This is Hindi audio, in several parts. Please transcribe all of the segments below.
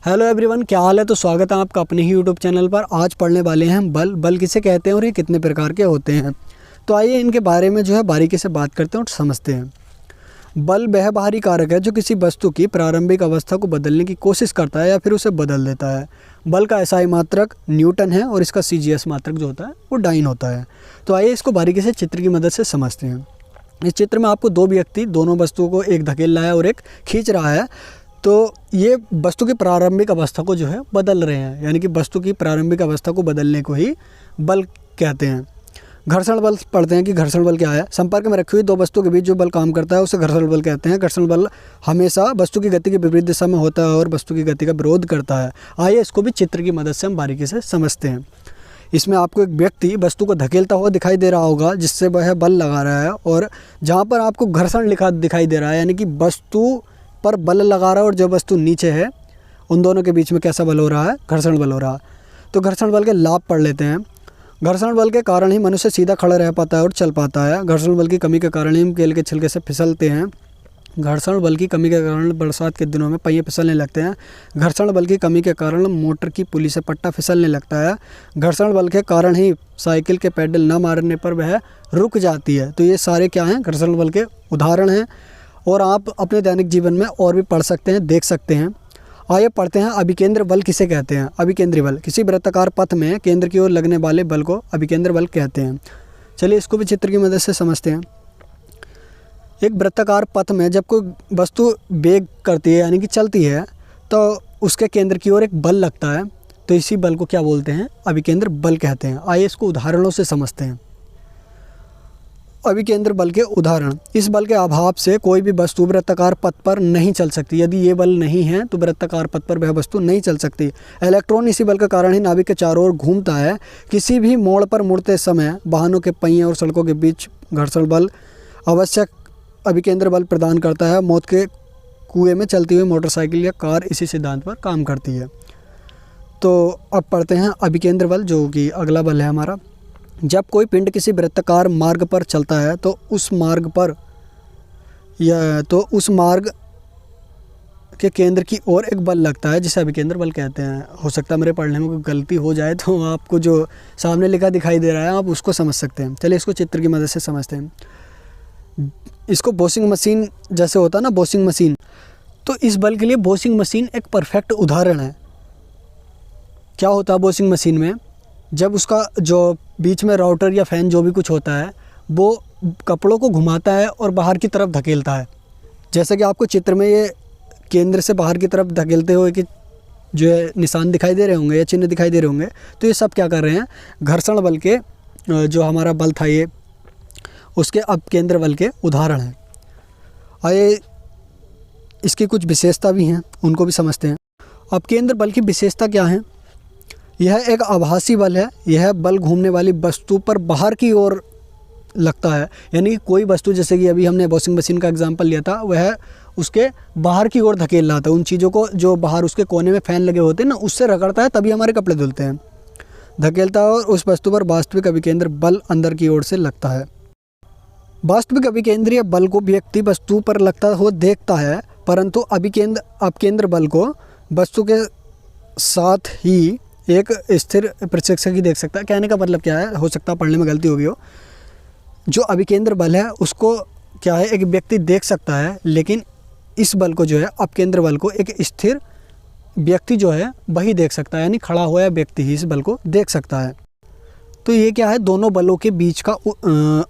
हेलो एवरीवन, क्या हाल है। तो स्वागत है आपका अपने ही यूट्यूब चैनल पर। आज पढ़ने वाले हैं बल किसे कहते हैं और ये कितने प्रकार के होते हैं। तो आइए इनके बारे में जो है बारीकी से बात करते हैं और समझते हैं। बल वह बाहरी कारक है जो किसी वस्तु की प्रारंभिक अवस्था को बदलने की कोशिश करता है या फिर उसे बदल देता है। बल का एसआई मात्रक न्यूटन है और इसका सीजीएस मात्रक जो होता है वो डाइन होता है। तो आइए इसको बारीकी से चित्र की मदद से समझते हैं। इस चित्र में आपको दो व्यक्ति दोनों वस्तुओं को एक धकेल रहा है और एक खींच रहा है। तो ये वस्तु की प्रारंभिक अवस्था को जो है बदल रहे हैं, यानी कि वस्तु की प्रारंभिक अवस्था को बदलने को ही बल कहते हैं। घर्षण बल पढ़ते हैं कि घर्षण बल क्या है। संपर्क में रखी हुई दो वस्तुओं के बीच जो बल काम करता है उसे घर्षण बल कहते हैं। घर्षण बल हमेशा वस्तु की गति के विपरीत दिशा में होता है और वस्तु की गति का विरोध करता है। आइए इसको भी चित्र की मदद से हम बारीकी से समझते हैं। इसमें आपको एक व्यक्ति वस्तु को धकेलता हुआ दिखाई दे रहा होगा जिससे वह बल लगा रहा है, और जहाँ पर आपको घर्षण लिखा दिखाई दे रहा है यानी कि वस्तु पर बल लगा रहा है और जो वस्तु नीचे है उन दोनों के बीच में कैसा बल हो रहा है, घर्षण बल हो रहा है। तो घर्षण बल के लाभ पढ़ लेते हैं। घर्षण बल के कारण ही मनुष्य सीधा खड़ा रह पाता है और चल पाता है। घर्षण बल की कमी के कारण ही हम केले के छिलके से फिसलते हैं। घर्षण बल की कमी के कारण बरसात के दिनों में पहिए फिसलने लगते हैं। घर्षण बल की कमी के कारण मोटर की पुली से पट्टा फिसलने लगता है। घर्षण बल के कारण ही साइकिल के पैडल न मारने पर वह रुक जाती है। तो ये सारे क्या हैं, घर्षण बल के उदाहरण हैं, और आप अपने दैनिक जीवन में और भी पढ़ सकते हैं, देख सकते हैं। आइए पढ़ते हैं अभिकेंद्र बल किसे कहते हैं। अभिकेंद्री बल किसी वृत्ताकार पथ में केंद्र की ओर लगने वाले बल को अभिकेंद्र बल कहते हैं। चलिए इसको भी चित्र की मदद से समझते हैं। एक वृत्ताकार पथ में जब कोई वस्तु वेग करती है यानी कि चलती है तो उसके केंद्र की ओर एक बल लगता है, तो इसी बल को क्या बोलते हैं, अभिकेंद्र बल कहते हैं। आइए इसको उदाहरणों से समझते हैं। अभिकेंद्र बल के उदाहरण। इस बल के अभाव से कोई भी वस्तु वृत्ताकार पथ पर नहीं चल सकती। यदि ये बल नहीं है तो वृत्ताकार पथ पर वह वस्तु नहीं चल सकती। इलेक्ट्रॉन इसी बल के कारण ही नाभिक के चारों ओर घूमता है। किसी भी मोड़ पर मुड़ते समय वाहनों के पहिए और सड़कों के बीच घर्षण बल आवश्यक अभिकेंद्र बल प्रदान करता है। मौत के कुएं में चलती हुई मोटरसाइकिल या कार इसी सिद्धांत पर काम करती है। तो अब पढ़ते हैं अभिकेंद्र बल, जो कि अगला बल है हमारा। जब कोई पिंड किसी वृत्ताकार मार्ग पर चलता है तो उस मार्ग के केंद्र की ओर एक बल लगता है जिसे अभिकेंद्र बल कहते हैं। हो सकता है मेरे पढ़ने में कोई गलती हो जाए तो आपको जो सामने लिखा दिखाई दे रहा है आप उसको समझ सकते हैं। चलिए इसको चित्र की मदद से समझते हैं। इसको वॉशिंग मशीन जैसे होता है ना, वॉशिंग मशीन, तो इस बल के लिए वॉशिंग मशीन एक परफेक्ट उदाहरण है। क्या होता है वॉशिंग मशीन में, जब उसका जो बीच में राउटर या फैन जो भी कुछ होता है वो कपड़ों को घुमाता है और बाहर की तरफ धकेलता है। जैसे कि आपको चित्र में ये केंद्र से बाहर की तरफ धकेलते हुए कि जो है निशान दिखाई दे रहे होंगे या चिन्ह दिखाई दे रहे होंगे, तो ये सब क्या कर रहे हैं, घर्षण बल के जो हमारा बल था ये उसके अपकेंद्र बल के उदाहरण हैं। आइए इसकी कुछ विशेषता भी हैं, उनको भी समझते हैं। अपकेंद्र बल की विशेषता क्या है। यह एक आभासी बल है। यह बल घूमने वाली वस्तु पर बाहर की ओर लगता है, यानी कि कोई वस्तु, जैसे कि अभी हमने वॉशिंग मशीन का एग्जांपल लिया था, वह उसके बाहर की ओर धकेल रहा था। उन चीज़ों को जो बाहर उसके कोने में फैन लगे होते हैं ना, उससे रगड़ता है तभी हमारे कपड़े धुलते हैं। धकेलता है और उस वस्तु पर वास्तविक अभिकेंद्र बल अंदर की ओर से लगता है। वास्तविक अभिकेंद्रीय बल को व्यक्ति वस्तु पर लगता हुआ देखता है, परंतु अपकेंद्र बल को वस्तु के साथ ही एक स्थिर प्रशिक्षक ही देख सकता है। कहने का मतलब क्या है, हो सकता है पढ़ने में गलती हो गई हो। जो अभिकेंद्र बल है उसको क्या है, एक व्यक्ति देख सकता है, लेकिन इस बल को जो है अपकेंद्र बल को एक स्थिर व्यक्ति जो है वही देख सकता है, यानी खड़ा हुआ व्यक्ति ही इस बल को देख सकता है। तो ये क्या है, दोनों बलों के बीच का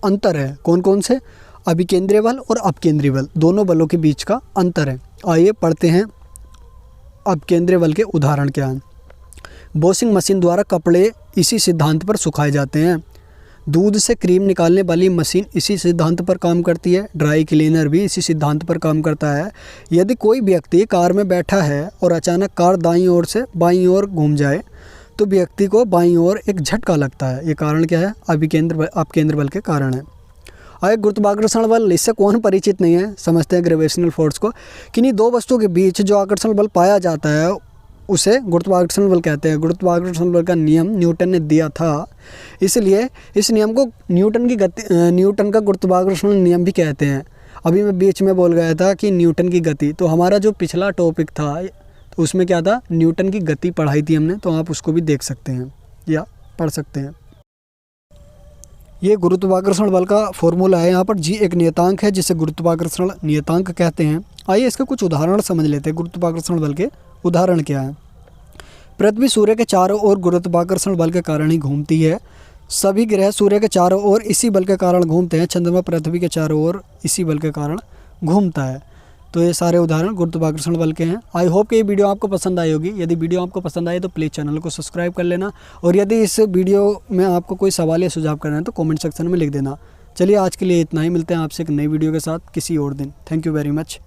अंतर है। कौन कौन से, अभिकेंद्रीय बल और अपकेंद्रीय बल, दोनों बलों के बीच का अंतर है। आइए पढ़ते हैं अपकेंद्रीय बल के उदाहरण क्या हैं। वॉशिंग मशीन द्वारा कपड़े इसी सिद्धांत पर सुखाए जाते हैं। दूध से क्रीम निकालने वाली मशीन इसी सिद्धांत पर काम करती है। ड्राई क्लीनर भी इसी सिद्धांत पर काम करता है। यदि कोई व्यक्ति कार में बैठा है और अचानक कार दाईं ओर से बाईं ओर घूम जाए तो व्यक्ति को बाईं ओर एक झटका लगता है। ये कारण क्या है, अपकेंद्र बल के कारण है। आए गुरुत्वाकर्षण बल, इससे कौन परिचित नहीं है, समझते हैं ग्रेविटेशनल फोर्स को। किन्हीं दो वस्तुओं के बीच जो आकर्षण बल पाया जाता है उसे गुरुत्वाकर्षण बल कहते हैं। गुरुत्वाकर्षण बल का नियम न्यूटन ने दिया था, इसलिए इस नियम को न्यूटन का गुरुत्वाकर्षण नियम भी कहते हैं। अभी मैं बीच में बोल गया था कि न्यूटन की गति, तो हमारा जो पिछला टॉपिक था तो उसमें क्या था, न्यूटन की गति पढ़ाई थी हमने, तो आप उसको भी देख सकते हैं या पढ़ सकते हैं। ये गुरुत्वाकर्षण बल का फॉर्मूला है। यहाँ पर जी एक नियतांक है जिसे गुरुत्वाकर्षण नियतांक कहते हैं। आइए इसके कुछ उदाहरण समझ लेते हैं। गुरुत्वाकर्षण बल के उदाहरण क्या है। पृथ्वी सूर्य के चारों ओर गुरुत्वाकर्षण बल के कारण ही घूमती है। सभी ग्रह सूर्य के चारों ओर इसी बल के कारण घूमते हैं। चंद्रमा पृथ्वी के चारों ओर इसी बल के कारण घूमता है। तो ये सारे उदाहरण गुरुत्वाकर्षण बल के हैं। आई होप कि ये वीडियो आपको पसंद आई होगी। यदि वीडियो आपको पसंद आए तो प्लीज़ चैनल को सब्सक्राइब कर लेना, और यदि इस वीडियो में आपको कोई सवाल या सुझाव करना है तो कमेंट सेक्शन में लिख देना। चलिए आज के लिए इतना ही, मिलते हैं आपसे एक नई वीडियो के साथ किसी और दिन। Thank you very much.